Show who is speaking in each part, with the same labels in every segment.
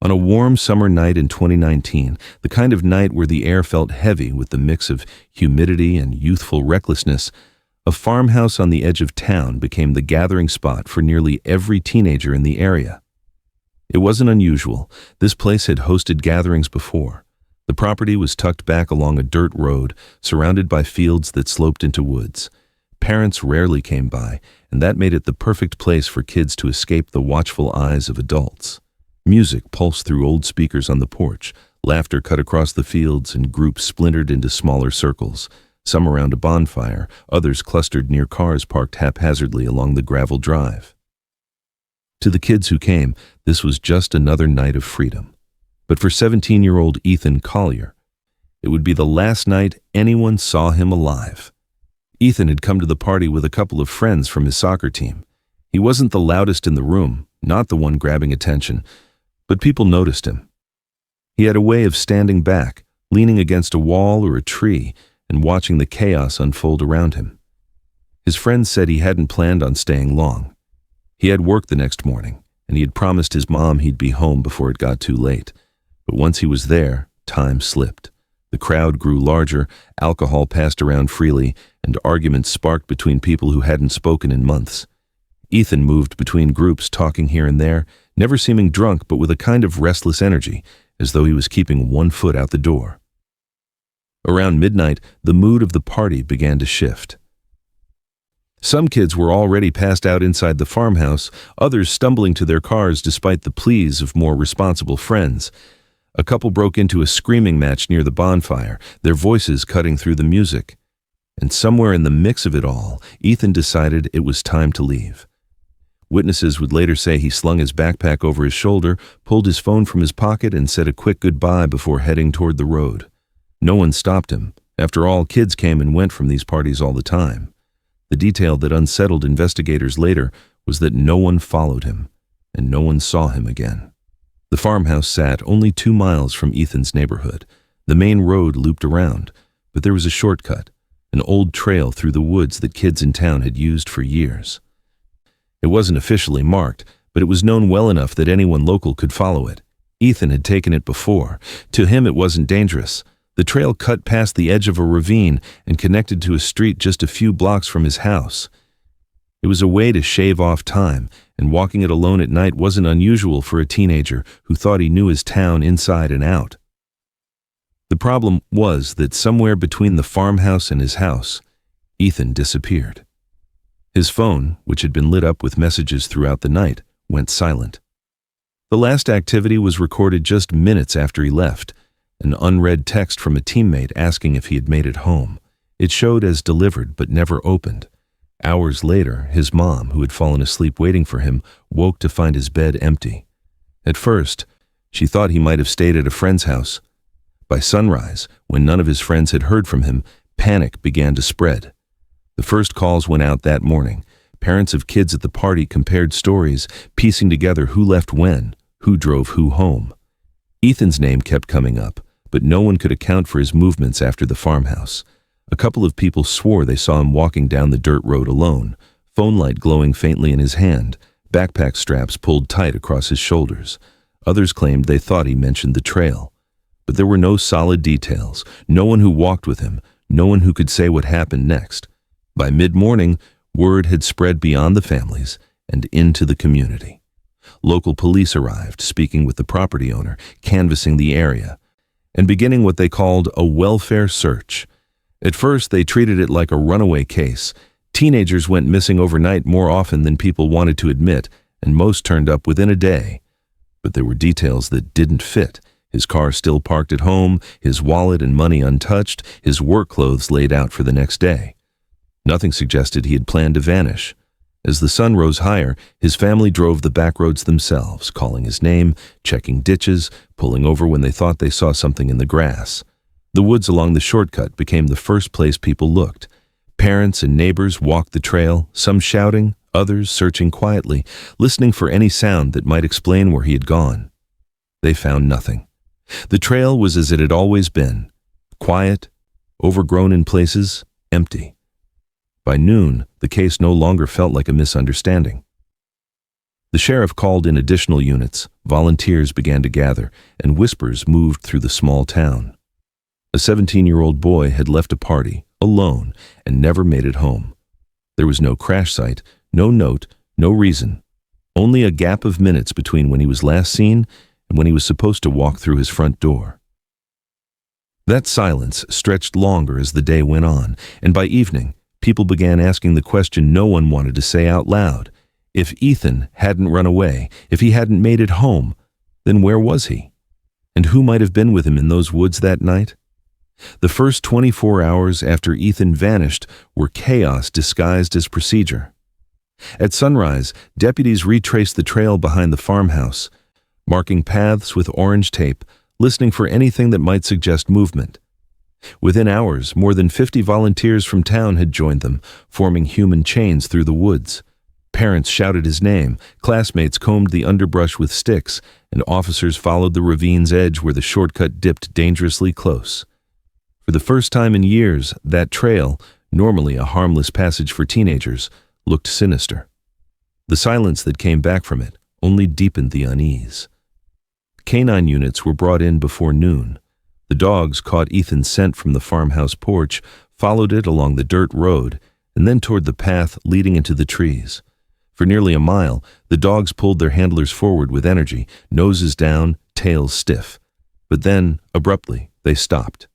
Speaker 1: On a warm summer night in 2019, the kind of night where the air felt heavy with the mix of humidity and youthful recklessness, a farmhouse on the edge of town became the gathering spot for nearly every teenager in the area. It wasn't unusual. This place had hosted gatherings before. The property was tucked back along a dirt road, surrounded by fields that sloped into woods. Parents rarely came by, and that made it the perfect place for kids to escape the watchful eyes of adults. Music pulsed through old speakers on the porch, laughter cut across the fields, and groups splintered into smaller circles, some around a bonfire, others clustered near cars parked haphazardly along the gravel drive. To the kids who came, this was just another night of freedom. But for 17-year-old Ethan Collier, it would be the last night anyone saw him alive. Ethan had come to the party with a couple of friends from his soccer team. He wasn't the loudest in the room, not the one grabbing attention, but people noticed him. He had a way of standing back, leaning against a wall or a tree, and watching the chaos unfold around him. His friends said he hadn't planned on staying long. He had work the next morning, and he had promised his mom he'd be home before it got too late. But once he was there, time slipped. The crowd grew larger, alcohol passed around freely, and arguments sparked between people who hadn't spoken in months. Ethan moved between groups, talking here and there, never seeming drunk but with a kind of restless energy, as though he was keeping one foot out the door. Around midnight, the mood of the party began to shift. Some kids were already passed out inside the farmhouse, others stumbling to their cars despite the pleas of more responsible friends. A couple broke into a screaming match near the bonfire, their voices cutting through the music. And somewhere in the mix of it all, Ethan decided it was time to leave. Witnesses would later say he slung his backpack over his shoulder, pulled his phone from his pocket, and said a quick goodbye before heading toward the road. No one stopped him. After all, kids came and went from these parties all the time. The detail that unsettled investigators later was that no one followed him, and no one saw him again. The farmhouse sat only 2 miles from Ethan's neighborhood. The main road looped around, but there was a shortcut, an old trail through the woods that kids in town had used for years. It wasn't officially marked, but it was known well enough that anyone local could follow it. Ethan had taken it before. To him, it wasn't dangerous. The trail cut past the edge of a ravine and connected to a street just a few blocks from his house. It was a way to shave off time, and walking it alone at night wasn't unusual for a teenager who thought he knew his town inside and out. The problem was that somewhere between the farmhouse and his house, Ethan disappeared. His phone, which had been lit up with messages throughout the night, went silent. The last activity was recorded just minutes after he left, an unread text from a teammate asking if he had made it home. It showed as delivered but never opened. Hours later, his mom, who had fallen asleep waiting for him, woke to find his bed empty. At first, she thought he might have stayed at a friend's house. By sunrise, when none of his friends had heard from him, panic began to spread. The first calls went out that morning. Parents of kids at the party compared stories, piecing together who left when, who drove who home. Ethan's name kept coming up, but no one could account for his movements after the farmhouse. A couple of people swore they saw him walking down the dirt road alone, phone light glowing faintly in his hand, backpack straps pulled tight across his shoulders. Others claimed they thought he mentioned the trail. But there were no solid details, no one who walked with him, no one who could say what happened next. By mid-morning, word had spread beyond the families and into the community. Local police arrived, speaking with the property owner, canvassing the area, and beginning what they called a welfare search. At first, they treated it like a runaway case. Teenagers went missing overnight more often than people wanted to admit, and most turned up within a day. But there were details that didn't fit. His car still parked at home, his wallet and money untouched, his work clothes laid out for the next day. Nothing suggested he had planned to vanish. As the sun rose higher, his family drove the back roads themselves, calling his name, checking ditches, pulling over when they thought they saw something in the grass. The woods along the shortcut became the first place people looked. Parents and neighbors walked the trail, some shouting, others searching quietly, listening for any sound that might explain where he had gone. They found nothing. The trail was as it had always been, quiet, overgrown in places, empty. By noon, the case no longer felt like a misunderstanding. The sheriff called in additional units, volunteers began to gather, and whispers moved through the small town. A 17-year-old boy had left a party, alone, and never made it home. There was no crash site, no note, no reason. Only a gap of minutes between when he was last seen and when he was supposed to walk through his front door. That silence stretched longer as the day went on, and by evening, people began asking the question no one wanted to say out loud. If Ethan hadn't run away, if he hadn't made it home, then where was he? And who might have been with him in those woods that night? The first 24 hours after Ethan vanished were chaos disguised as procedure. At sunrise, deputies retraced the trail behind the farmhouse, marking paths with orange tape, listening for anything that might suggest movement. Within hours, more than 50 volunteers from town had joined them, forming human chains through the woods. Parents shouted his name, classmates combed the underbrush with sticks, and officers followed the ravine's edge where the shortcut dipped dangerously close. For the first time in years, that trail, normally a harmless passage for teenagers, looked sinister. The silence that came back from it only deepened the unease. Canine units were brought in before noon. The dogs caught Ethan's scent from the farmhouse porch, followed it along the dirt road, and then toward the path leading into the trees. For nearly a mile, the dogs pulled their handlers forward with energy, noses down, tails stiff. But then, abruptly, they stopped.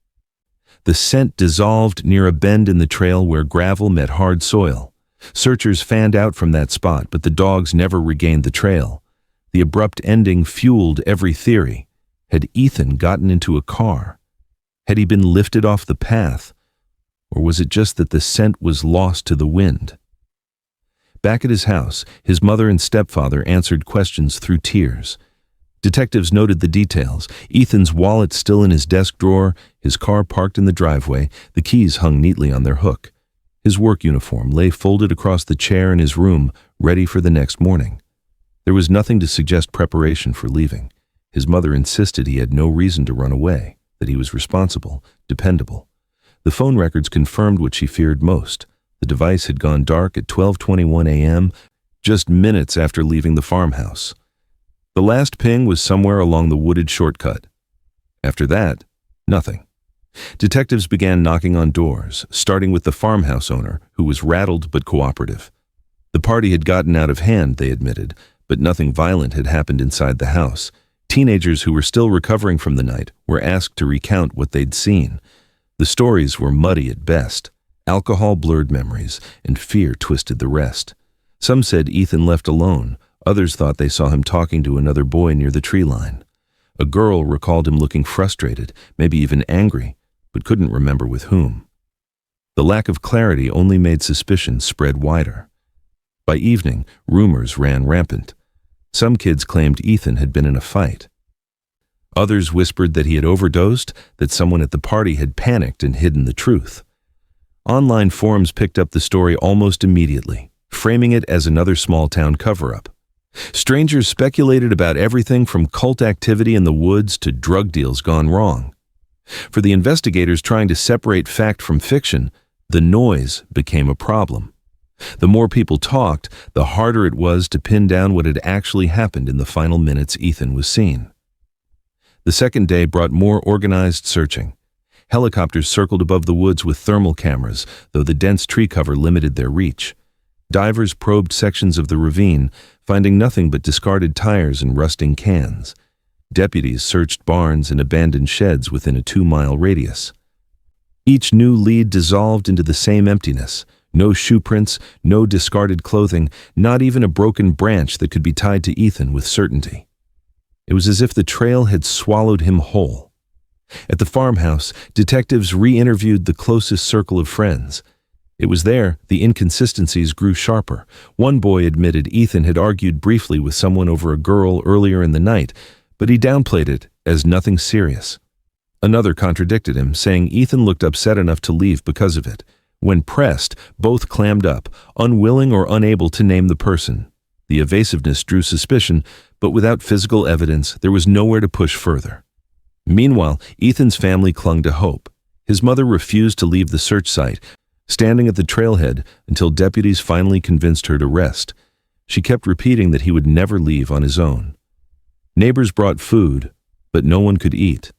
Speaker 1: The scent dissolved near a bend in the trail where gravel met hard soil. Searchers fanned out from that spot, but the dogs never regained the trail. The abrupt ending fueled every theory. Had Ethan gotten into a car? Had he been lifted off the path? Or was it just that the scent was lost to the wind? Back at his house, his mother and stepfather answered questions through tears. Detectives noted the details: Ethan's wallet still in his desk drawer, his car parked in the driveway, the keys hung neatly on their hook. His work uniform lay folded across the chair in his room, ready for the next morning. There was nothing to suggest preparation for leaving. His mother insisted he had no reason to run away, that he was responsible, dependable. The phone records confirmed what she feared most. The device had gone dark at 12:21 a.m., just minutes after leaving the farmhouse. The last ping was somewhere along the wooded shortcut. After that, nothing. Detectives began knocking on doors, starting with the farmhouse owner, who was rattled but cooperative. The party had gotten out of hand, they admitted, but nothing violent had happened inside the house. Teenagers who were still recovering from the night were asked to recount what they'd seen. The stories were muddy at best. Alcohol blurred memories, and fear twisted the rest. Some said Ethan left alone. Others thought they saw him talking to another boy near the tree line. A girl recalled him looking frustrated, maybe even angry, but couldn't remember with whom. The lack of clarity only made suspicion spread wider. By evening, rumors ran rampant. Some kids claimed Ethan had been in a fight. Others whispered that he had overdosed, that someone at the party had panicked and hidden the truth. Online forums picked up the story almost immediately, framing it as another small-town cover-up. Strangers speculated about everything from cult activity in the woods to drug deals gone wrong. For the investigators trying to separate fact from fiction, the noise became a problem. The more people talked, the harder it was to pin down what had actually happened in the final minutes Ethan was seen. The second day brought more organized searching. Helicopters circled above the woods with thermal cameras, though the dense tree cover limited their reach. Divers probed sections of the ravine, finding nothing but discarded tires and rusting cans. Deputies searched barns and abandoned sheds within a 2-mile radius. Each new lead dissolved into the same emptiness. No shoe prints, no discarded clothing, not even a broken branch that could be tied to Ethan with certainty. It was as if the trail had swallowed him whole. At the farmhouse, detectives re-interviewed the closest circle of friends. It was there the inconsistencies grew sharper. One boy admitted Ethan had argued briefly with someone over a girl earlier in the night, but he downplayed it as nothing serious. Another contradicted him, saying Ethan looked upset enough to leave because of it. When pressed, both clammed up, unwilling or unable to name the person. The evasiveness drew suspicion, but without physical evidence, there was nowhere to push further. Meanwhile, Ethan's family clung to hope. His mother refused to leave the search site, standing at the trailhead until deputies finally convinced her to rest. She kept repeating that he would never leave on his own. Neighbors brought food, but no one could eat.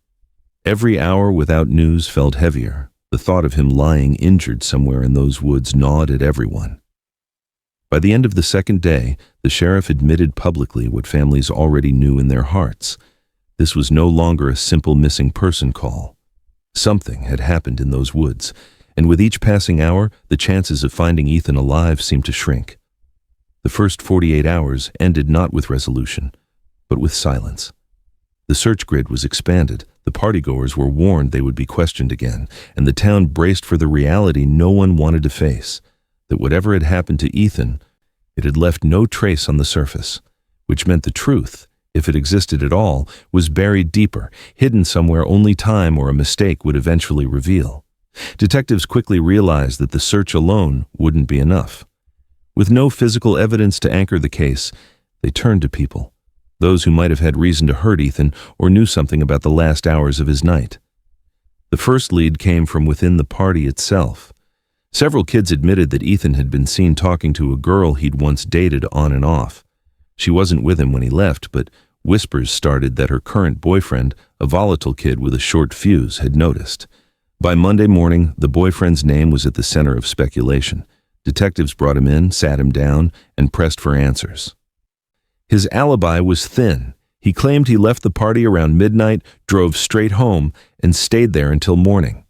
Speaker 1: Every hour without news felt heavier. The thought of him lying injured somewhere in those woods gnawed at everyone. By the end of the second day, the sheriff admitted publicly what families already knew in their hearts. This was no longer a simple missing person call. Something had happened in those woods, and with each passing hour, the chances of finding Ethan alive seemed to shrink. The first 48 hours ended not with resolution, but with silence. The search grid was expanded, the partygoers were warned they would be questioned again, and the town braced for the reality no one wanted to face, that whatever had happened to Ethan, it had left no trace on the surface, which meant the truth, if it existed at all, was buried deeper, hidden somewhere only time or a mistake would eventually reveal. Detectives quickly realized that the search alone wouldn't be enough. With no physical evidence to anchor the case, they turned to people, those who might have had reason to hurt Ethan or knew something about the last hours of his night. The first lead came from within the party itself. Several kids admitted that Ethan had been seen talking to a girl he'd once dated on and off. She wasn't with him when he left, but whispers started that her current boyfriend, a volatile kid with a short fuse, had noticed. By Monday morning, the boyfriend's name was at the center of speculation. Detectives brought him in, sat him down, and pressed for answers. His alibi was thin. He claimed he left the party around midnight, drove straight home, and stayed there until morning.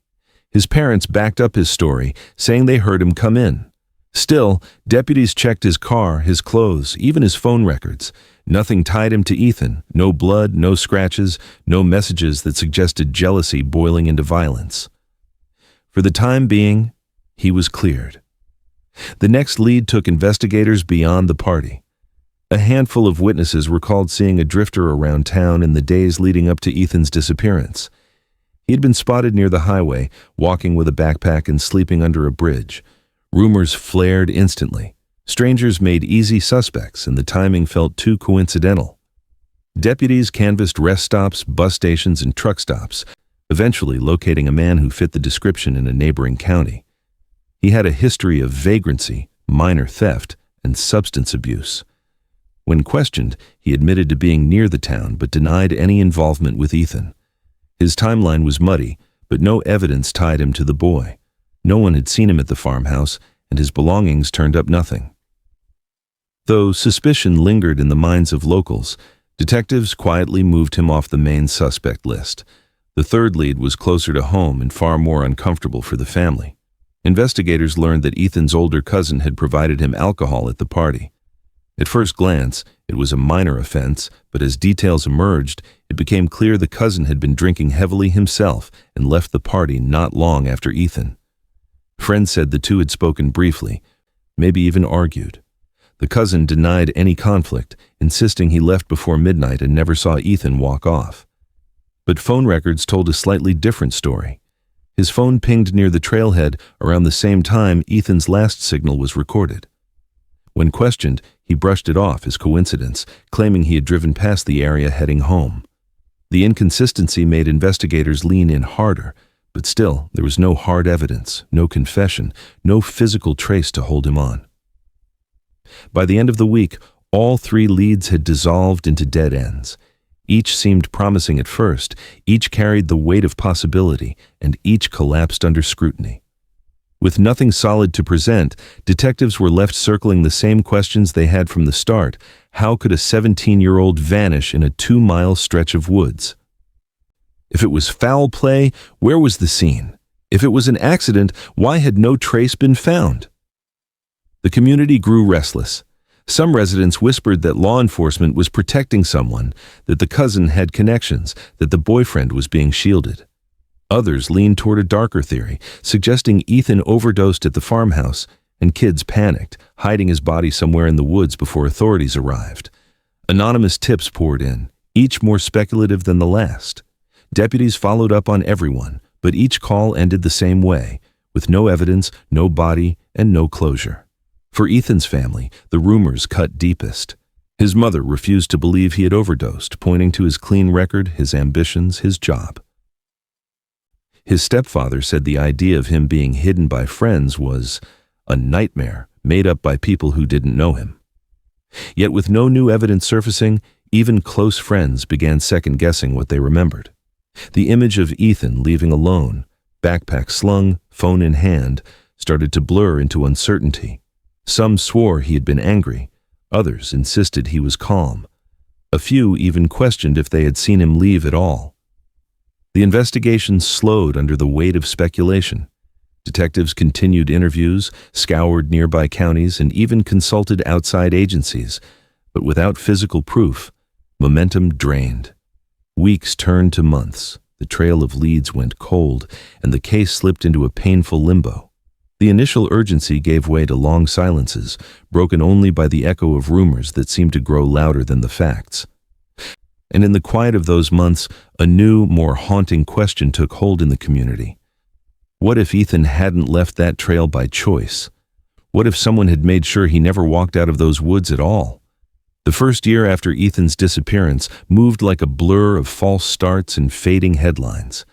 Speaker 1: His parents backed up his story, saying they heard him come in. Still, deputies checked his car, his clothes, even his phone records. Nothing tied him to Ethan. No blood, no scratches, no messages that suggested jealousy boiling into violence. For the time being, he was cleared. The next lead took investigators beyond the party. A handful of witnesses recalled seeing a drifter around town in the days leading up to Ethan's disappearance. He had been spotted near the highway, walking with a backpack and sleeping under a bridge. Rumors flared instantly. Strangers made easy suspects, and the timing felt too coincidental. Deputies canvassed rest stops, bus stations, and truck stops, eventually locating a man who fit the description in a neighboring county. He had a history of vagrancy, minor theft, and substance abuse. When questioned, he admitted to being near the town but denied any involvement with Ethan. His timeline was muddy, but no evidence tied him to the boy. No one had seen him at the farmhouse, and his belongings turned up nothing. Though suspicion lingered in the minds of locals, detectives quietly moved him off the main suspect list. The third lead was closer to home and far more uncomfortable for the family. Investigators learned that Ethan's older cousin had provided him alcohol at the party. At first glance, it was a minor offense, but as details emerged, it became clear the cousin had been drinking heavily himself and left the party not long after Ethan. Friends said the two had spoken briefly, maybe even argued. The cousin denied any conflict, insisting he left before midnight and never saw Ethan walk off. But phone records told a slightly different story. His phone pinged near the trailhead around the same time Ethan's last signal was recorded. When questioned, he brushed it off as coincidence, claiming he had driven past the area heading home. The inconsistency made investigators lean in harder, but still, there was no hard evidence, no confession, no physical trace to hold him on. By the end of the week, all three leads had dissolved into dead ends. Each seemed promising at first, each carried the weight of possibility, and each collapsed under scrutiny. With nothing solid to present, detectives were left circling the same questions they had from the start. How could a 17-year-old vanish in a 2-mile stretch of woods? If it was foul play, where was the scene? If it was an accident, why had no trace been found? The community grew restless. Some residents whispered that law enforcement was protecting someone, that the cousin had connections, that the boyfriend was being shielded. Others leaned toward a darker theory, suggesting Ethan overdosed at the farmhouse, and kids panicked, hiding his body somewhere in the woods before authorities arrived. Anonymous tips poured in, each more speculative than the last. Deputies followed up on everyone, but each call ended the same way, with no evidence, no body, and no closure. For Ethan's family, the rumors cut deepest. His mother refused to believe he had overdosed, pointing to his clean record, his ambitions, his job. His stepfather said the idea of him being hidden by friends was a nightmare made up by people who didn't know him. Yet with no new evidence surfacing, even close friends began second-guessing what they remembered. The image of Ethan leaving alone, backpack slung, phone in hand, started to blur into uncertainty. Some swore he had been angry. Others insisted he was calm. A few even questioned if they had seen him leave at all. The investigation slowed under the weight of speculation. Detectives continued interviews, scoured nearby counties, and even consulted outside agencies, but without physical proof, momentum drained. Weeks turned to months, the trail of leads went cold, and the case slipped into a painful limbo. The initial urgency gave way to long silences, broken only by the echo of rumors that seemed to grow louder than the facts. And in the quiet of those months, a new, more haunting question took hold in the community. What if Ethan hadn't left that trail by choice? What if someone had made sure he never walked out of those woods at all? The first year after Ethan's disappearance moved like a blur of false starts and fading headlines.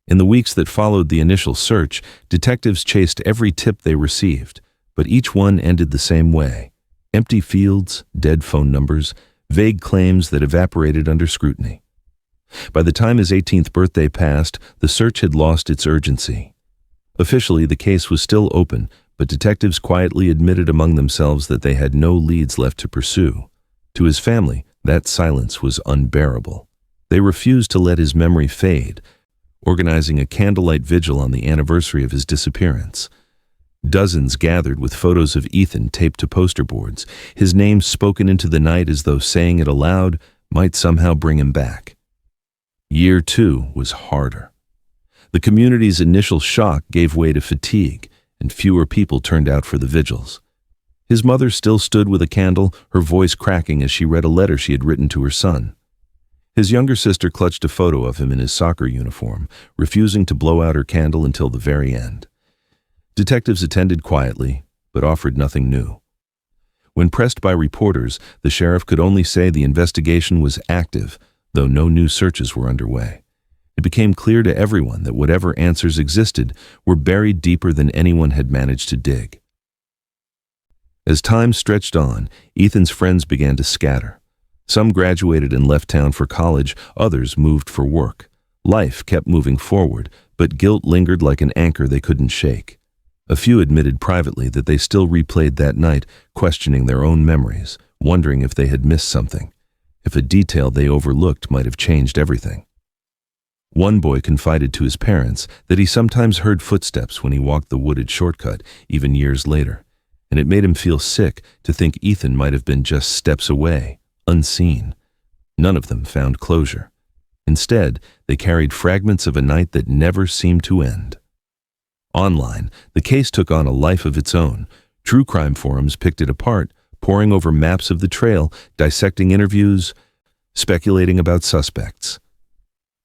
Speaker 1: In the weeks that followed the initial search, detectives chased every tip they received, but each one ended the same way. Empty fields, dead phone numbers, vague claims that evaporated under scrutiny. By the time his 18th birthday passed, the search had lost its urgency. Officially, the case was still open, but detectives quietly admitted among themselves that they had no leads left to pursue. To his family, that silence was unbearable. They refused to let his memory fade, organizing a candlelight vigil on the anniversary of his disappearance. Dozens gathered with photos of Ethan taped to poster boards, his name spoken into the night as though saying it aloud might somehow bring him back. Year 2 was harder. The community's initial shock gave way to fatigue, and fewer people turned out for the vigils. His mother still stood with a candle, her voice cracking as she read a letter she had written to her son. His younger sister clutched a photo of him in his soccer uniform, refusing to blow out her candle until the very end. Detectives attended quietly, but offered nothing new. When pressed by reporters, the sheriff could only say the investigation was active, though no new searches were underway. It became clear to everyone that whatever answers existed were buried deeper than anyone had managed to dig. As time stretched on, Ethan's friends began to scatter. Some graduated and left town for college, others moved for work. Life kept moving forward, but guilt lingered like an anchor they couldn't shake. A few admitted privately that they still replayed that night, questioning their own memories, wondering if they had missed something, if a detail they overlooked might have changed everything. One boy confided to his parents that he sometimes heard footsteps when he walked the wooded shortcut, even years later, and it made him feel sick to think Ethan might have been just steps away, unseen. None of them found closure. Instead, they carried fragments of a night that never seemed to end. Online, the case took on a life of its own. True crime forums picked it apart, poring over maps of the trail, dissecting interviews, speculating about suspects.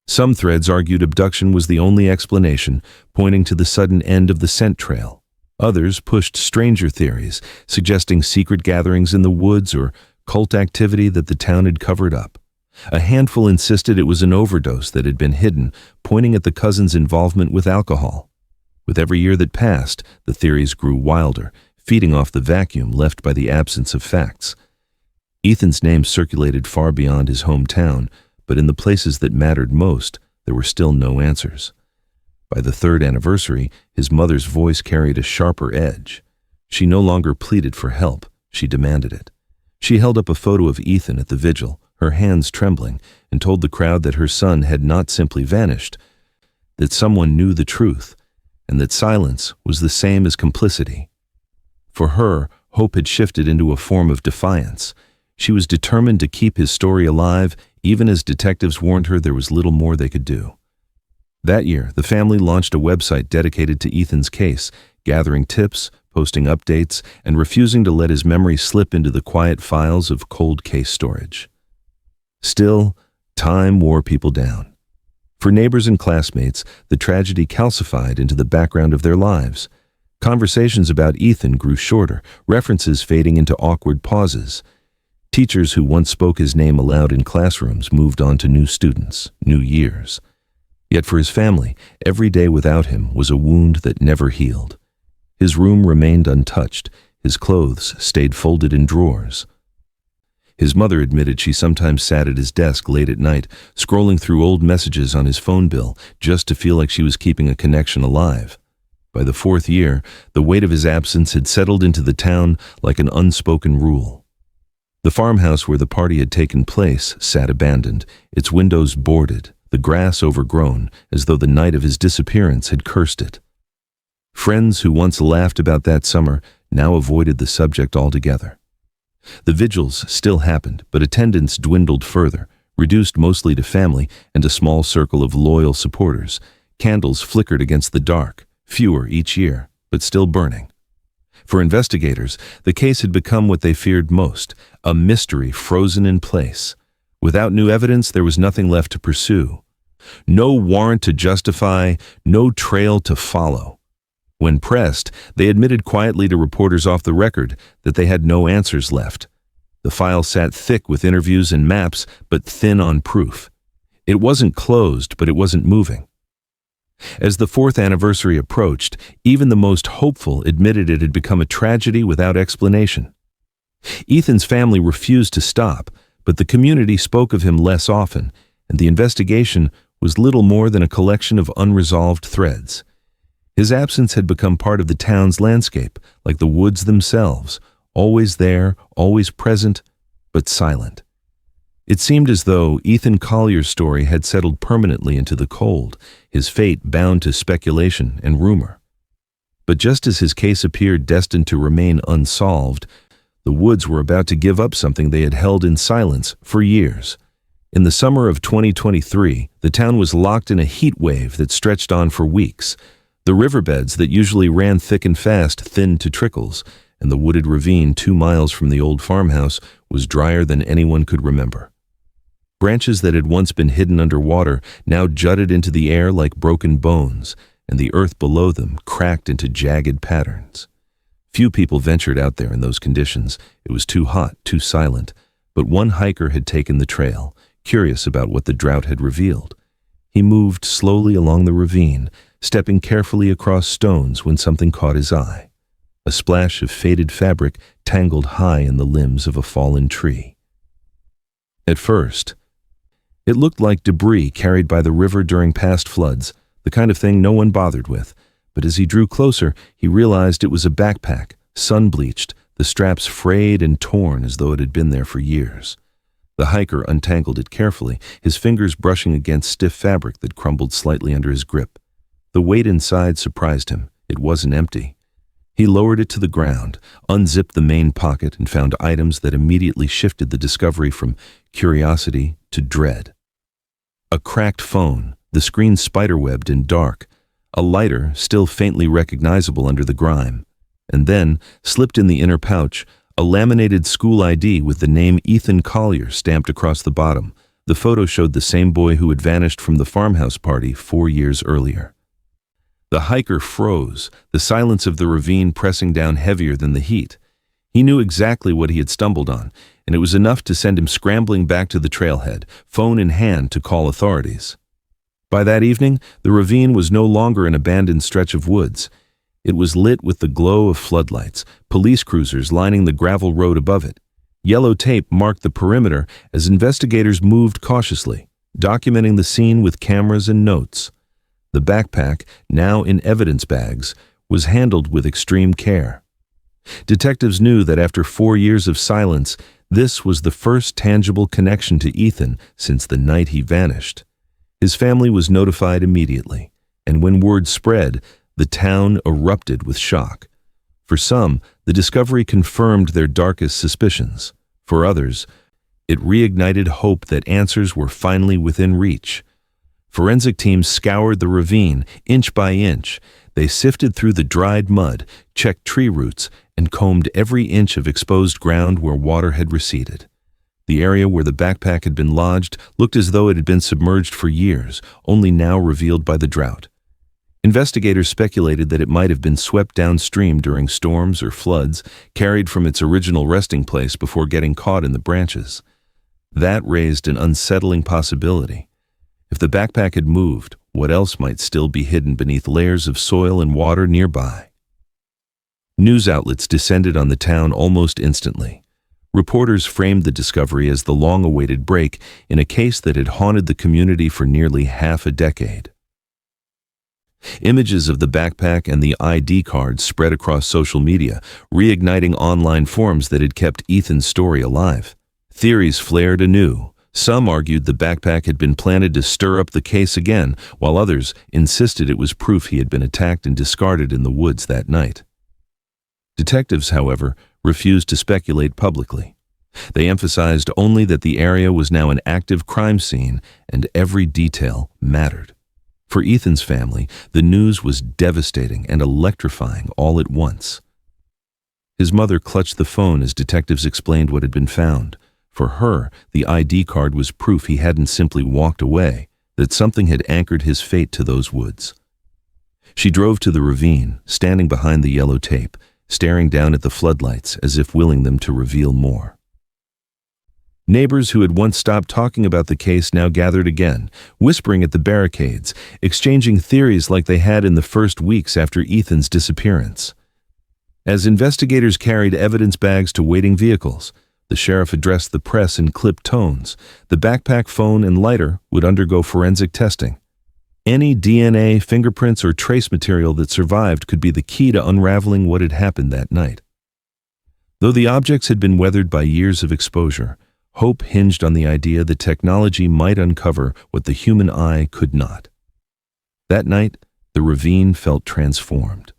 Speaker 1: Some threads argued abduction was the only explanation, pointing to the sudden end of the scent trail. Others pushed stranger theories, suggesting secret gatherings in the woods or cult activity that the town had covered up. A handful insisted it was an overdose that had been hidden, pointing at the cousin's involvement with alcohol. With every year that passed, the theories grew wilder, feeding off the vacuum left by the absence of facts. Ethan's name circulated far beyond his hometown, but in the places that mattered most, there were still no answers. By the 3rd anniversary, his mother's voice carried a sharper edge. She no longer pleaded for help, she demanded it. She held up a photo of Ethan at the vigil, her hands trembling, and told the crowd that her son had not simply vanished, that someone knew the truth, and that silence was the same as complicity. For her, hope had shifted into a form of defiance. She was determined to keep his story alive, even as detectives warned her there was little more they could do. That year, the family launched a website dedicated to Ethan's case, gathering tips, posting updates, and refusing to let his memory slip into the quiet files of cold case storage. Still, time wore people down. For neighbors and classmates, the tragedy calcified into the background of their lives. Conversations about Ethan grew shorter, references fading into awkward pauses. Teachers who once spoke his name aloud in classrooms moved on to new students, new years. Yet for his family, every day without him was a wound that never healed. His room remained untouched, his clothes stayed folded in drawers. His mother admitted she sometimes sat at his desk late at night, scrolling through old messages on his phone bill just to feel like she was keeping a connection alive. By the 4th year, the weight of his absence had settled into the town like an unspoken rule. The farmhouse where the party had taken place sat abandoned, its windows boarded, the grass overgrown, as though the night of his disappearance had cursed it. Friends who once laughed about that summer now avoided the subject altogether. The vigils still happened, but attendance dwindled further, reduced mostly to family and a small circle of loyal supporters. Candles flickered against the dark, fewer each year, but still burning. For investigators, the case had become what they feared most, a mystery frozen in place. Without new evidence, there was nothing left to pursue. No warrant to justify, no trail to follow. When pressed, they admitted quietly to reporters off the record that they had no answers left. The file sat thick with interviews and maps, but thin on proof. It wasn't closed, but it wasn't moving. As the 4th anniversary approached, even the most hopeful admitted it had become a tragedy without explanation. Ethan's family refused to stop, but the community spoke of him less often, and the investigation was little more than a collection of unresolved threads. His absence had become part of the town's landscape, like the woods themselves, always there, always present, but silent. It seemed as though Ethan Collier's story had settled permanently into the cold, his fate bound to speculation and rumor. But just as his case appeared destined to remain unsolved, the woods were about to give up something they had held in silence for years. In the summer of 2023, the town was locked in a heat wave that stretched on for weeks. The riverbeds that usually ran thick and fast thinned to trickles, and the wooded ravine 2 miles from the old farmhouse was drier than anyone could remember. Branches that had once been hidden under water now jutted into the air like broken bones, and the earth below them cracked into jagged patterns. Few people ventured out there in those conditions. It was too hot, too silent, but one hiker had taken the trail, curious about what the drought had revealed. He moved slowly along the ravine, stepping carefully across stones when something caught his eye. A splash of faded fabric tangled high in the limbs of a fallen tree. At first, it looked like debris carried by the river during past floods, the kind of thing no one bothered with, but as he drew closer, he realized it was a backpack, sun-bleached, the straps frayed and torn as though it had been there for years. The hiker untangled it carefully, his fingers brushing against stiff fabric that crumbled slightly under his grip. The weight inside surprised him. It wasn't empty. He lowered it to the ground, unzipped the main pocket, and found items that immediately shifted the discovery from curiosity to dread. A cracked phone, the screen spiderwebbed and dark, a lighter still faintly recognizable under the grime, and then, slipped in the inner pouch, a laminated school ID with the name Ethan Collier stamped across the bottom. The photo showed the same boy who had vanished from the farmhouse party 4 years earlier. The hiker froze, the silence of the ravine pressing down heavier than the heat. He knew exactly what he had stumbled on, and it was enough to send him scrambling back to the trailhead, phone in hand to call authorities. By that evening, the ravine was no longer an abandoned stretch of woods. It was lit with the glow of floodlights, police cruisers lining the gravel road above it. Yellow tape marked the perimeter as investigators moved cautiously, documenting the scene with cameras and notes. The backpack, now in evidence bags, was handled with extreme care. Detectives knew that after 4 years of silence, this was the first tangible connection to Ethan since the night he vanished. His family was notified immediately, and when word spread, the town erupted with shock. For some, the discovery confirmed their darkest suspicions. For others, it reignited hope that answers were finally within reach. Forensic teams scoured the ravine, inch by inch. They sifted through the dried mud, checked tree roots, and combed every inch of exposed ground where water had receded. The area where the backpack had been lodged looked as though it had been submerged for years, only now revealed by the drought. Investigators speculated that it might have been swept downstream during storms or floods, carried from its original resting place before getting caught in the branches. That raised an unsettling possibility. If the backpack had moved, what else might still be hidden beneath layers of soil and water nearby? News outlets descended on the town almost instantly. Reporters framed the discovery as the long-awaited break in a case that had haunted the community for nearly half a decade. Images of the backpack and the ID card spread across social media, reigniting online forums that had kept Ethan's story alive. Theories flared anew. Some argued the backpack had been planted to stir up the case again, while others insisted it was proof he had been attacked and discarded in the woods that night. Detectives, however, refused to speculate publicly. They emphasized only that the area was now an active crime scene and every detail mattered. For Ethan's family, the news was devastating and electrifying all at once. His mother clutched the phone as detectives explained what had been found. For her, the ID card was proof he hadn't simply walked away, that something had anchored his fate to those woods. She drove to the ravine, standing behind the yellow tape, staring down at the floodlights as if willing them to reveal more. Neighbors who had once stopped talking about the case now gathered again, whispering at the barricades, exchanging theories like they had in the first weeks after Ethan's disappearance. As investigators carried evidence bags to waiting vehicles, the sheriff addressed the press in clipped tones. The backpack, phone, and lighter would undergo forensic testing. Any DNA, fingerprints, or trace material that survived could be the key to unraveling what had happened that night. Though the objects had been weathered by years of exposure, hope hinged on the idea that technology might uncover what the human eye could not. That night, the ravine felt transformed.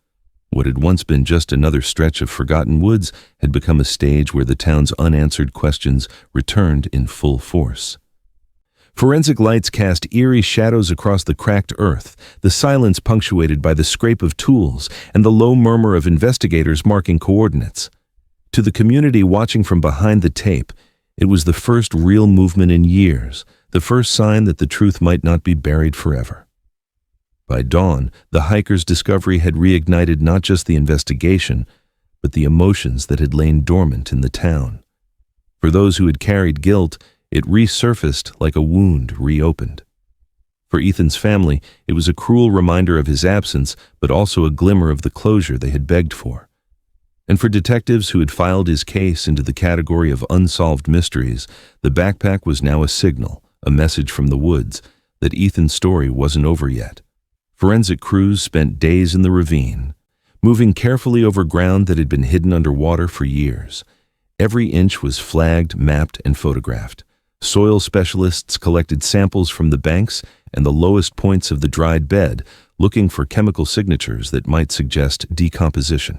Speaker 1: What had once been just another stretch of forgotten woods had become a stage where the town's unanswered questions returned in full force. Forensic lights cast eerie shadows across the cracked earth, the silence punctuated by the scrape of tools and the low murmur of investigators marking coordinates. To the community watching from behind the tape, it was the first real movement in years, the first sign that the truth might not be buried forever. By dawn, the hikers' discovery had reignited not just the investigation, but the emotions that had lain dormant in the town. For those who had carried guilt, it resurfaced like a wound reopened. For Ethan's family, it was a cruel reminder of his absence, but also a glimmer of the closure they had begged for. And for detectives who had filed his case into the category of unsolved mysteries, the backpack was now a signal, a message from the woods, that Ethan's story wasn't over yet. Forensic crews spent days in the ravine, moving carefully over ground that had been hidden underwater for years. Every inch was flagged, mapped, and photographed. Soil specialists collected samples from the banks and the lowest points of the dried bed, looking for chemical signatures that might suggest decomposition.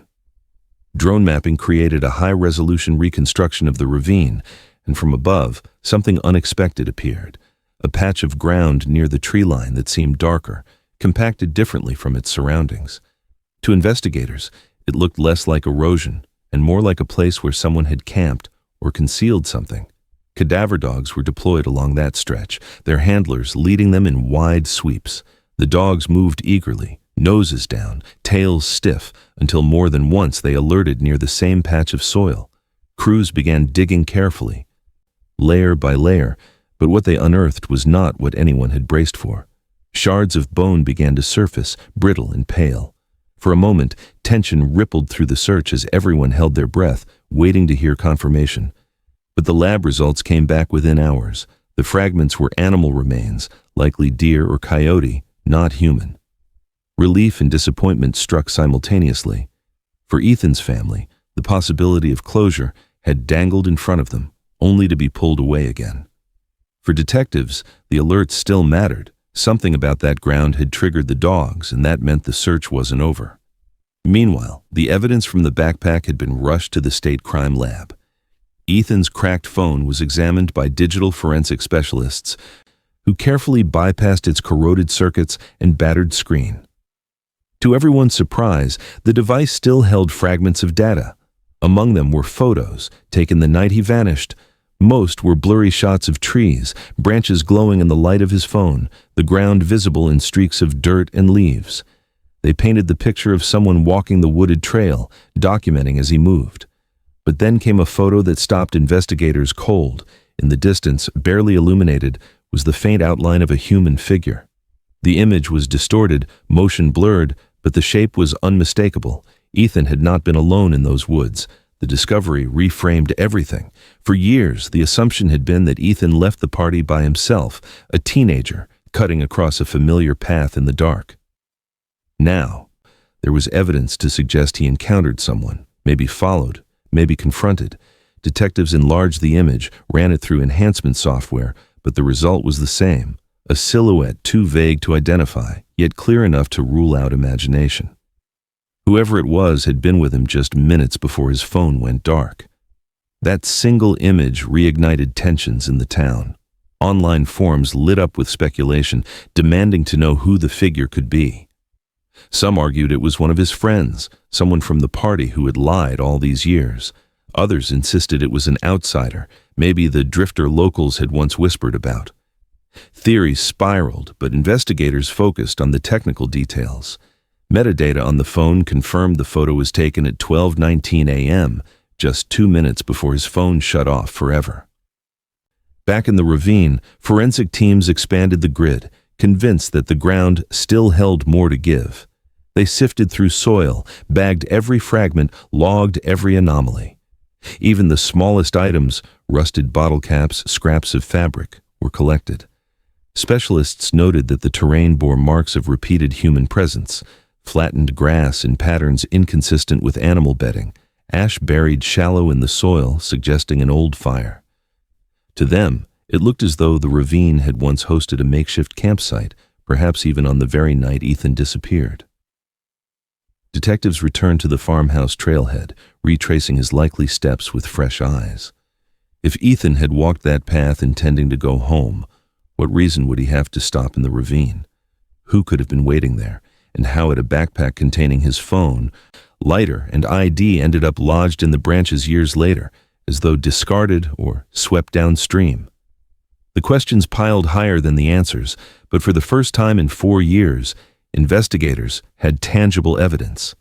Speaker 1: Drone mapping created a high-resolution reconstruction of the ravine, and from above, something unexpected appeared, a patch of ground near the tree line that seemed darker, compacted differently from its surroundings. To investigators, it looked less like erosion and more like a place where someone had camped or concealed something. Cadaver dogs were deployed along that stretch, their handlers leading them in wide sweeps. The dogs moved eagerly, noses down, tails stiff, until more than once they alerted near the same patch of soil. Crews began digging carefully, layer by layer, but what they unearthed was not what anyone had braced for. Shards of bone began to surface, brittle and pale. For a moment, tension rippled through the search as everyone held their breath, waiting to hear confirmation. But the lab results came back within hours. The fragments were animal remains, likely deer or coyote, not human. Relief and disappointment struck simultaneously. For Ethan's family, the possibility of closure had dangled in front of them, only to be pulled away again. For detectives, the alerts still mattered. Something about that ground had triggered the dogs, and that meant the search wasn't over. Meanwhile, the evidence from the backpack had been rushed to the state crime lab. Ethan's cracked phone was examined by digital forensic specialists who carefully bypassed its corroded circuits and battered screen. To everyone's surprise, the device still held fragments of data. Among them were photos taken the night he vanished. Most were blurry shots of trees, branches glowing in the light of his phone, the ground visible in streaks of dirt and leaves. They painted the picture of someone walking the wooded trail, documenting as he moved. But then came a photo that stopped investigators cold. In the distance, barely illuminated, was the faint outline of a human figure. The image was distorted, motion blurred, but the shape was unmistakable. Ethan had not been alone in those woods. The discovery reframed everything. For years, the assumption had been that Ethan left the party by himself, a teenager, cutting across a familiar path in the dark. Now, there was evidence to suggest he encountered someone, maybe followed, maybe confronted. Detectives enlarged the image, ran it through enhancement software, but the result was the same. A silhouette too vague to identify, yet clear enough to rule out imagination. Whoever it was had been with him just minutes before his phone went dark. That single image reignited tensions in the town. Online forums lit up with speculation, demanding to know who the figure could be. Some argued it was one of his friends, someone from the party who had lied all these years. Others insisted it was an outsider, maybe the drifter locals had once whispered about. Theories spiraled, but investigators focused on the technical details. Metadata on the phone confirmed the photo was taken at 12:19 a.m., just 2 minutes before his phone shut off forever. Back in the ravine, forensic teams expanded the grid, convinced that the ground still held more to give. They sifted through soil, bagged every fragment, logged every anomaly. Even the smallest items, rusted bottle caps, scraps of fabric, were collected. Specialists noted that the terrain bore marks of repeated human presence, flattened grass in patterns inconsistent with animal bedding, ash buried shallow in the soil, suggesting an old fire. To them, it looked as though the ravine had once hosted a makeshift campsite, perhaps even on the very night Ethan disappeared. Detectives returned to the farmhouse trailhead, retracing his likely steps with fresh eyes. If Ethan had walked that path intending to go home, what reason would he have to stop in the ravine? Who could have been waiting there, and how had a backpack containing his phone, lighter, and ID ended up lodged in the branches years later, as though discarded or swept downstream? The questions piled higher than the answers, but for the first time in 4 years, investigators had tangible evidence.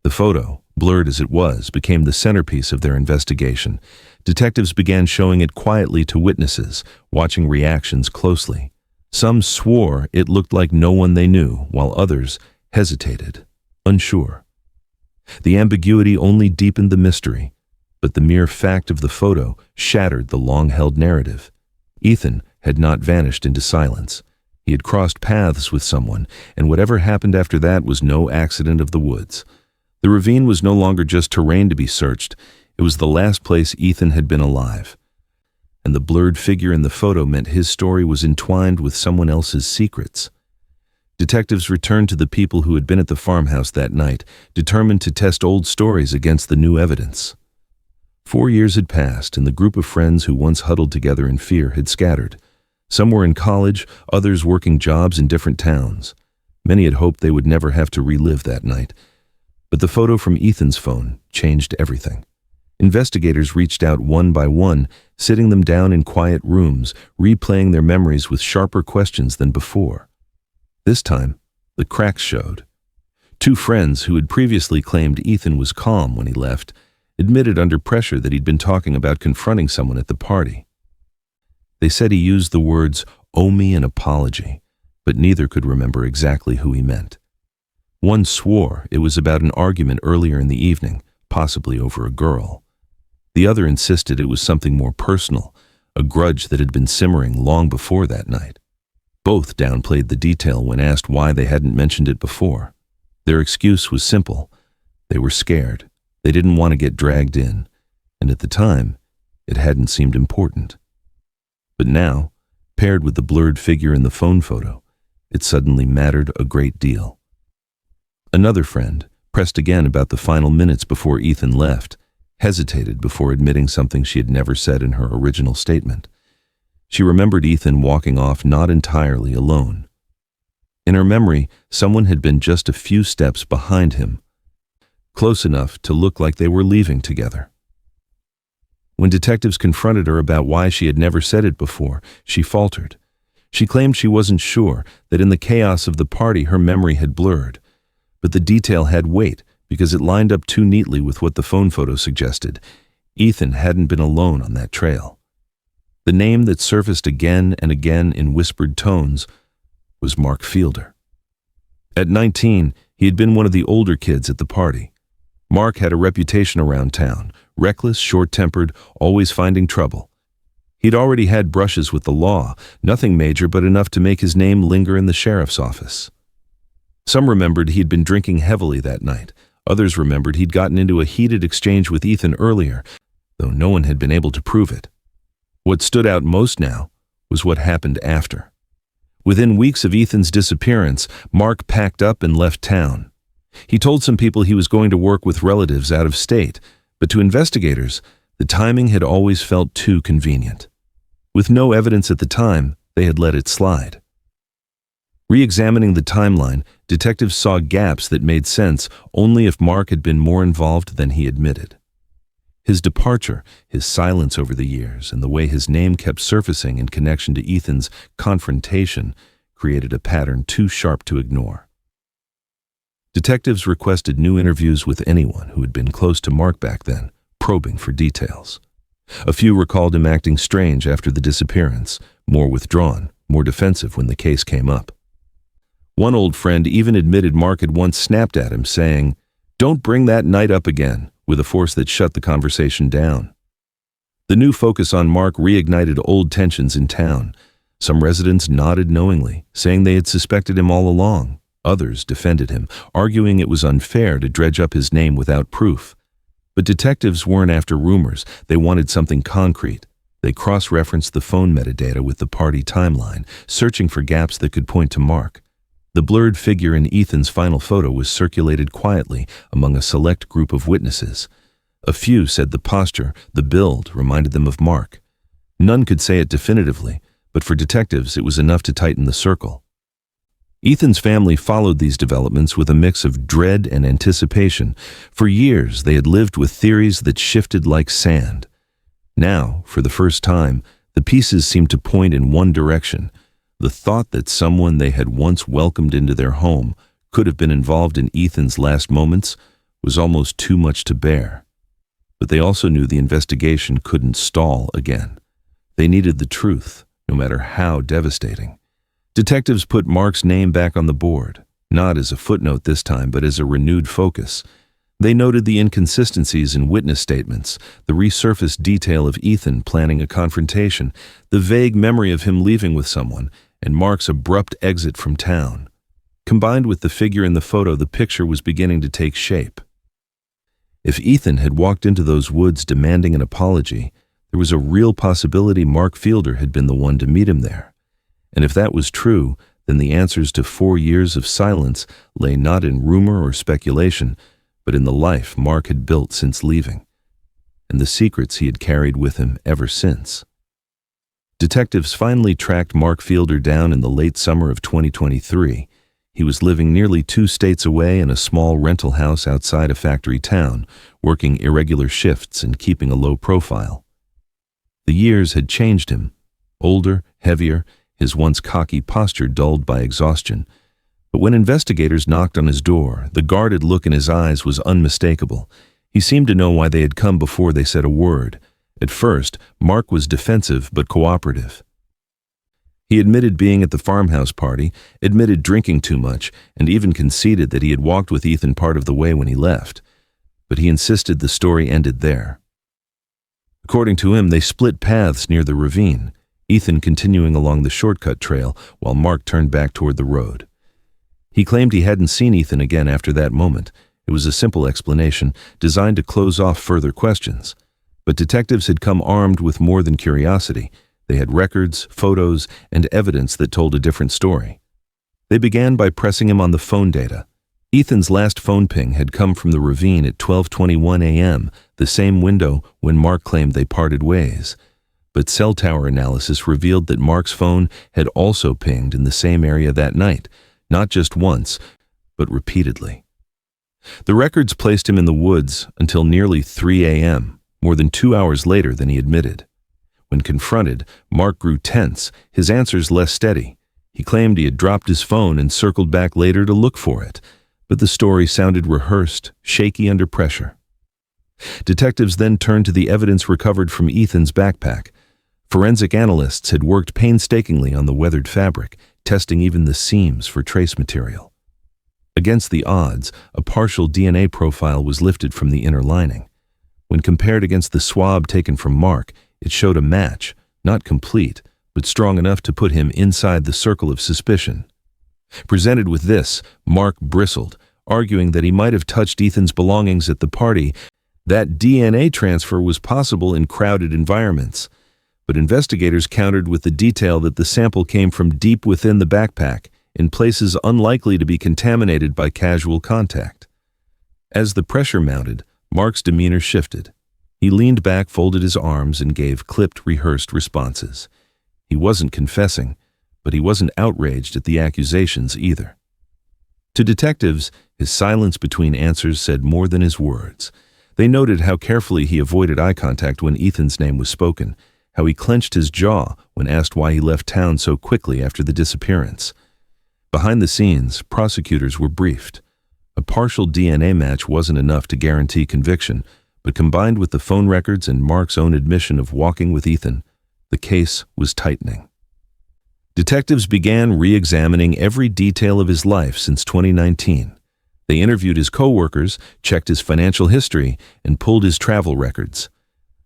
Speaker 1: The photo, blurred as it was, became the centerpiece of their investigation. Detectives began showing it quietly to witnesses, watching reactions closely. Some swore it looked like no one they knew, while others hesitated, unsure. The ambiguity only deepened the mystery, but the mere fact of the photo shattered the long-held narrative. Ethan had not vanished into silence. He had crossed paths with someone, and whatever happened after that was no accident of the woods. The ravine was no longer just terrain to be searched. It was the last place Ethan had been alive. And the blurred figure in the photo meant his story was entwined with someone else's secrets. Detectives returned to the people who had been at the farmhouse that night, determined to test old stories against the new evidence. 4 years had passed, and the group of friends who once huddled together in fear had scattered. Some were in college, others working jobs in different towns. Many had hoped they would never have to relive that night. But the photo from Ethan's phone changed everything. Investigators reached out one by one, sitting them down in quiet rooms, replaying their memories with sharper questions than before. This time, the cracks showed. 2 friends who had previously claimed Ethan was calm when he left admitted under pressure that he'd been talking about confronting someone at the party. They said he used the words, "owe me an apology," but neither could remember exactly who he meant. One swore it was about an argument earlier in the evening, possibly over a girl. The other insisted it was something more personal, a grudge that had been simmering long before that night. Both downplayed the detail when asked why they hadn't mentioned it before. Their excuse was simple. They were scared. They didn't want to get dragged in, and at the time, it hadn't seemed important. But now, paired with the blurred figure in the phone photo, it suddenly mattered a great deal. Another friend, pressed again about the final minutes before Ethan left, hesitated before admitting something she had never said in her original statement. She remembered Ethan walking off not entirely alone. In her memory, someone had been just a few steps behind him, close enough to look like they were leaving together. When detectives confronted her about why she had never said it before, she faltered. She claimed she wasn't sure, that in the chaos of the party her memory had blurred. But the detail had weight because it lined up too neatly with what the phone photo suggested. Ethan hadn't been alone on that trail. The name that surfaced again and again in whispered tones was Mark Fielder. At 19, he had been one of the older kids at the party. Mark had a reputation around town, reckless, short-tempered, always finding trouble. He'd already had brushes with the law, nothing major but enough to make his name linger in the sheriff's office. Some remembered he'd been drinking heavily that night. Others remembered he'd gotten into a heated exchange with Ethan earlier, though no one had been able to prove it. What stood out most now was what happened after. Within weeks of Ethan's disappearance, Mark packed up and left town. He told some people he was going to work with relatives out of state, but to investigators, the timing had always felt too convenient. With no evidence at the time, they had let it slide. Re-examining the timeline, detectives saw gaps that made sense only if Mark had been more involved than he admitted. His departure, his silence over the years, and the way his name kept surfacing in connection to Ethan's confrontation created a pattern too sharp to ignore. Detectives requested new interviews with anyone who had been close to Mark back then, probing for details. A few recalled him acting strange after the disappearance, more withdrawn, more defensive when the case came up. One old friend even admitted Mark had once snapped at him, saying, "Don't bring that night up again," with a force that shut the conversation down. The new focus on Mark reignited old tensions in town. Some residents nodded knowingly, saying they had suspected him all along. Others defended him, arguing it was unfair to dredge up his name without proof. But detectives weren't after rumors. They wanted something concrete. They cross-referenced the phone metadata with the party timeline, searching for gaps that could point to Mark. The blurred figure in Ethan's final photo was circulated quietly among a select group of witnesses. A few said the posture, the build, reminded them of Mark. None could say it definitively, but for detectives it was enough to tighten the circle. Ethan's family followed these developments with a mix of dread and anticipation. For years they had lived with theories that shifted like sand. Now, for the first time, the pieces seemed to point in one direction. The thought that someone they had once welcomed into their home could have been involved in Ethan's last moments was almost too much to bear. But they also knew the investigation couldn't stall again. They needed the truth, no matter how devastating. Detectives put Mark's name back on the board, not as a footnote this time, but as a renewed focus. They noted the inconsistencies in witness statements, the resurfaced detail of Ethan planning a confrontation, the vague memory of him leaving with someone, and Mark's abrupt exit from town. Combined with the figure in the photo, the picture was beginning to take shape. If Ethan had walked into those woods demanding an apology, there was a real possibility Mark Fielder had been the one to meet him there. And if that was true, then the answers to 4 years of silence lay not in rumor or speculation, but in the life Mark had built since leaving, and the secrets he had carried with him ever since. Detectives finally tracked Mark Fielder down in the late summer of 2023. He was living nearly 2 states away in a small rental house outside a factory town, working irregular shifts and keeping a low profile. The years had changed him. Older, heavier, his once cocky posture dulled by exhaustion. But when investigators knocked on his door, the guarded look in his eyes was unmistakable. He seemed to know why they had come before they said a word. At first, Mark was defensive but cooperative. He admitted being at the farmhouse party, admitted drinking too much, and even conceded that he had walked with Ethan part of the way when he left. But he insisted the story ended there. According to him, they split paths near the ravine, Ethan continuing along the shortcut trail while Mark turned back toward the road. He claimed he hadn't seen Ethan again after that moment. It was a simple explanation designed to close off further questions. But detectives had come armed with more than curiosity. They had records, photos, and evidence that told a different story. They began by pressing him on the phone data. Ethan's last phone ping had come from the ravine at 12:21 a.m., the same window when Mark claimed they parted ways. But cell tower analysis revealed that Mark's phone had also pinged in the same area that night, not just once, but repeatedly. The records placed him in the woods until nearly 3 a.m., more than 2 hours later than he admitted. When confronted, Mark grew tense, his answers less steady. He claimed he had dropped his phone and circled back later to look for it, but the story sounded rehearsed, shaky under pressure. Detectives then turned to the evidence recovered from Ethan's backpack. Forensic analysts had worked painstakingly on the weathered fabric, testing even the seams for trace material. Against the odds, a partial DNA profile was lifted from the inner lining. When compared against the swab taken from Mark, it showed a match, not complete, but strong enough to put him inside the circle of suspicion. Presented with this, Mark bristled, arguing that he might have touched Ethan's belongings at the party. That DNA transfer was possible in crowded environments. But investigators countered with the detail that the sample came from deep within the backpack, in places unlikely to be contaminated by casual contact. As the pressure mounted, Mark's demeanor shifted. He leaned back, folded his arms, and gave clipped, rehearsed responses. He wasn't confessing, but he wasn't outraged at the accusations either. To detectives, his silence between answers said more than his words. They noted how carefully he avoided eye contact when Ethan's name was spoken, how he clenched his jaw when asked why he left town so quickly after the disappearance. Behind the scenes, prosecutors were briefed. A partial DNA match wasn't enough to guarantee conviction, but combined with the phone records and Mark's own admission of walking with Ethan, the case was tightening. Detectives began re-examining every detail of his life since 2019. They interviewed his co-workers, checked his financial history, and pulled his travel records.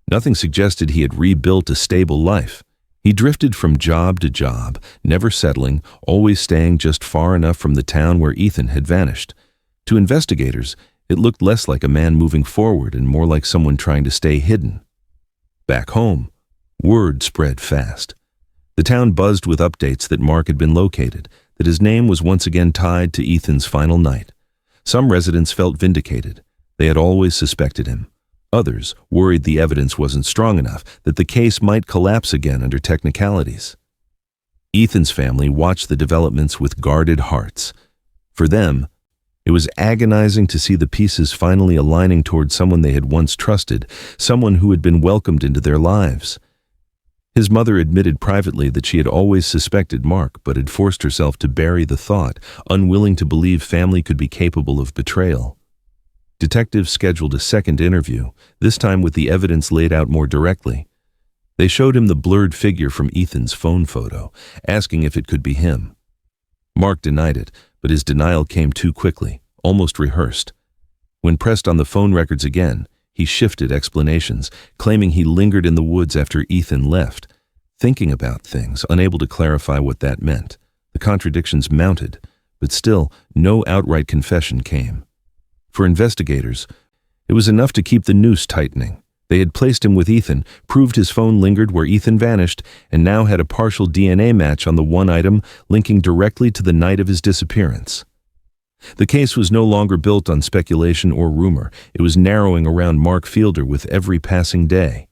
Speaker 1: Nothing suggested he had rebuilt a stable life. He drifted from job to job, never settling, always staying just far enough from the town where Ethan had vanished. To investigators, it looked less like a man moving forward and more like someone trying to stay hidden. Back home, word spread fast. The town buzzed with updates that Mark had been located, that his name was once again tied to Ethan's final night. Some residents felt vindicated. They had always suspected him. Others worried the evidence wasn't strong enough, that the case might collapse again under technicalities. Ethan's family watched the developments with guarded hearts. For them, it was agonizing to see the pieces finally aligning toward someone they had once trusted, someone who had been welcomed into their lives. His mother admitted privately that she had always suspected Mark, but had forced herself to bury the thought, unwilling to believe family could be capable of betrayal. Detectives scheduled a second interview, this time with the evidence laid out more directly. They showed him the blurred figure from Ethan's phone photo, asking if it could be him. Mark denied it, but his denial came too quickly, almost rehearsed. When pressed on the phone records again, he shifted explanations, claiming he lingered in the woods after Ethan left, thinking about things, unable to clarify what that meant. The contradictions mounted, but still no outright confession came. For investigators, it was enough to keep the noose tightening. They had placed him with Ethan, proved his phone lingered where Ethan vanished, and now had a partial DNA match on the one item linking directly to the night of his disappearance. The case was no longer built on speculation or rumor. It was narrowing around Mark Fielder with every passing day.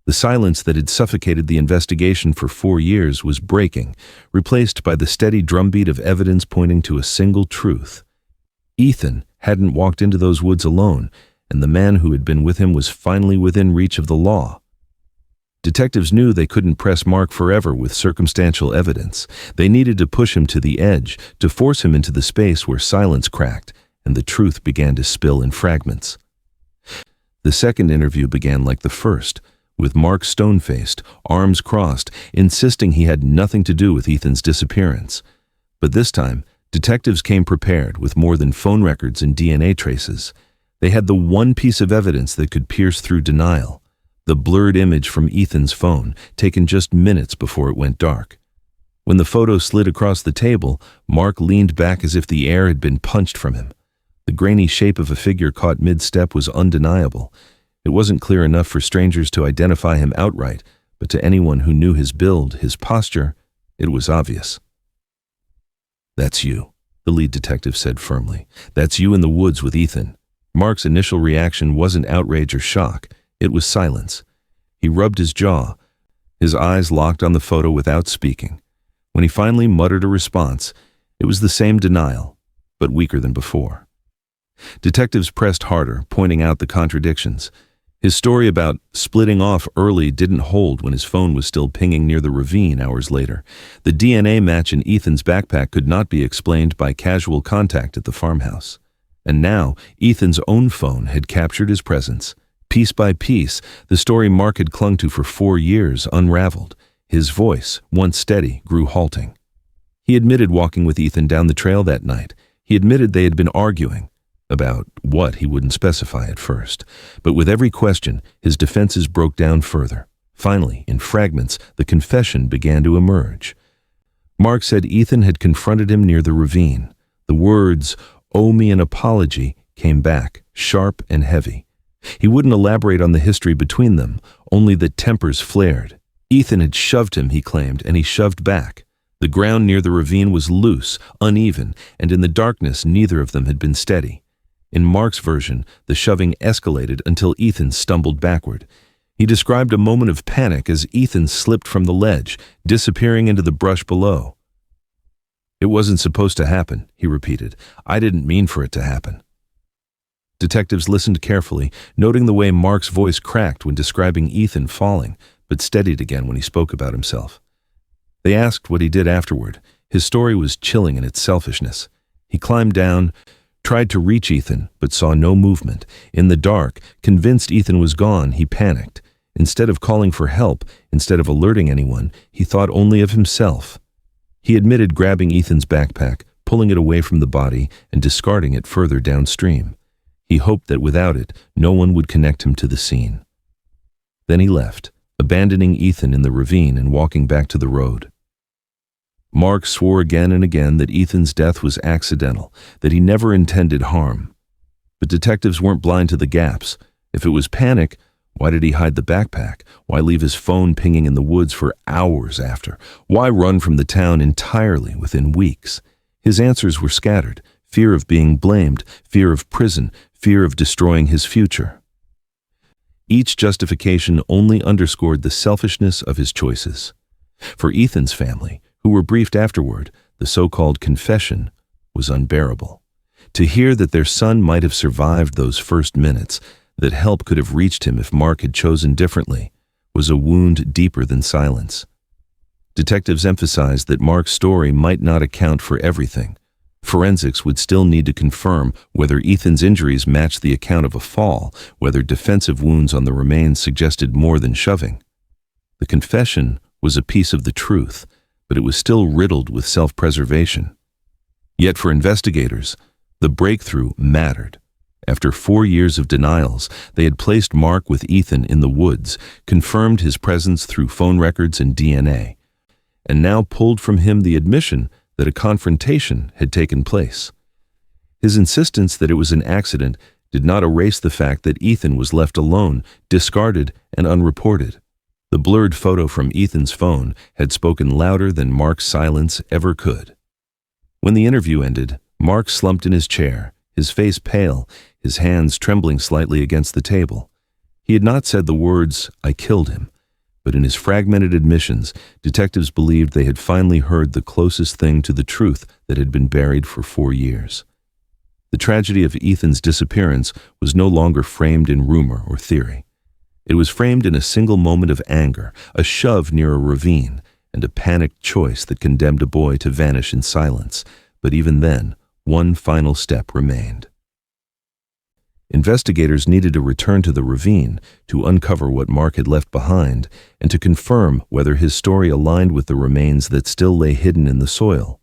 Speaker 1: The silence that had suffocated the investigation for 4 years was breaking, replaced by the steady drumbeat of evidence pointing to a single truth. Ethan hadn't walked into those woods alone, and the man who had been with him was finally within reach of the law. Detectives knew they couldn't press Mark forever with circumstantial evidence. They needed to push him to the edge, to force him into the space where silence cracked and the truth began to spill in fragments. The second interview began like the first, with Mark stone-faced, arms crossed, insisting he had nothing to do with Ethan's disappearance. But this time, detectives came prepared with more than phone records and DNA traces. They had the one piece of evidence that could pierce through denial, the blurred image from Ethan's phone, taken just minutes before it went dark. When the photo slid across the table, Mark leaned back as if the air had been punched from him. The grainy shape of a figure caught mid-step was undeniable. It wasn't clear enough for strangers to identify him outright, but to anyone who knew his build, his posture, it was obvious. "That's you," the lead detective said firmly. "That's you in the woods with Ethan." Mark's initial reaction wasn't outrage or shock. It was silence. He rubbed his jaw, his eyes locked on the photo without speaking. When he finally muttered a response, it was the same denial, but weaker than before. Detectives pressed harder, pointing out the contradictions. His story about splitting off early didn't hold when his phone was still pinging near the ravine hours later. The DNA match in Ethan's backpack could not be explained by casual contact at the farmhouse. And now, Ethan's own phone had captured his presence. Piece by piece, the story Mark had clung to for 4 years unraveled. His voice, once steady, grew halting. He admitted walking with Ethan down the trail that night. He admitted they had been arguing, about what he wouldn't specify at first. But with every question, his defenses broke down further. Finally, in fragments, the confession began to emerge. Mark said Ethan had confronted him near the ravine. The words, "Owe me an apology," came back, sharp and heavy. He wouldn't elaborate on the history between them, only that tempers flared. Ethan had shoved him, he claimed, and he shoved back. The ground near the ravine was loose, uneven, and in the darkness neither of them had been steady. In Mark's version, the shoving escalated until Ethan stumbled backward. He described a moment of panic as Ethan slipped from the ledge, disappearing into the brush below. "It wasn't supposed to happen," he repeated. "I didn't mean for it to happen." Detectives listened carefully, noting the way Mark's voice cracked when describing Ethan falling, but steadied again when he spoke about himself. They asked what he did afterward. His story was chilling in its selfishness. He climbed down, tried to reach Ethan, but saw no movement. In the dark, convinced Ethan was gone, he panicked. Instead of calling for help, instead of alerting anyone, he thought only of himself. He admitted grabbing Ethan's backpack, pulling it away from the body, and discarding it further downstream. He hoped that without it, no one would connect him to the scene. Then he left, abandoning Ethan in the ravine and walking back to the road. Mark swore again and again that Ethan's death was accidental, that he never intended harm. But detectives weren't blind to the gaps. If it was panic, why did he hide the backpack? Why leave his phone pinging in the woods for hours after? Why run from the town entirely within weeks? His answers were scattered: fear of being blamed, fear of prison, fear of destroying his future. Each justification only underscored the selfishness of his choices. For Ethan's family, who were briefed afterward, the so-called confession was unbearable. To hear that their son might have survived those first minutes, that help could have reached him if Mark had chosen differently, was a wound deeper than silence. Detectives emphasized that Mark's story might not account for everything. Forensics would still need to confirm whether Ethan's injuries matched the account of a fall, whether defensive wounds on the remains suggested more than shoving. The confession was a piece of the truth, but it was still riddled with self-preservation. Yet for investigators, the breakthrough mattered. After 4 years of denials, they had placed Mark with Ethan in the woods, confirmed his presence through phone records and DNA, and now pulled from him the admission that a confrontation had taken place. His insistence that it was an accident did not erase the fact that Ethan was left alone, discarded, and unreported. The blurred photo from Ethan's phone had spoken louder than Mark's silence ever could. When the interview ended, Mark slumped in his chair, his face pale, his hands trembling slightly against the table. He had not said the words, "I killed him," but in his fragmented admissions, detectives believed they had finally heard the closest thing to the truth that had been buried for 4 years. The tragedy of Ethan's disappearance was no longer framed in rumor or theory. It was framed in a single moment of anger, a shove near a ravine, and a panicked choice that condemned a boy to vanish in silence. But even then, one final step remained. Investigators needed to return to the ravine to uncover what Mark had left behind and to confirm whether his story aligned with the remains that still lay hidden in the soil.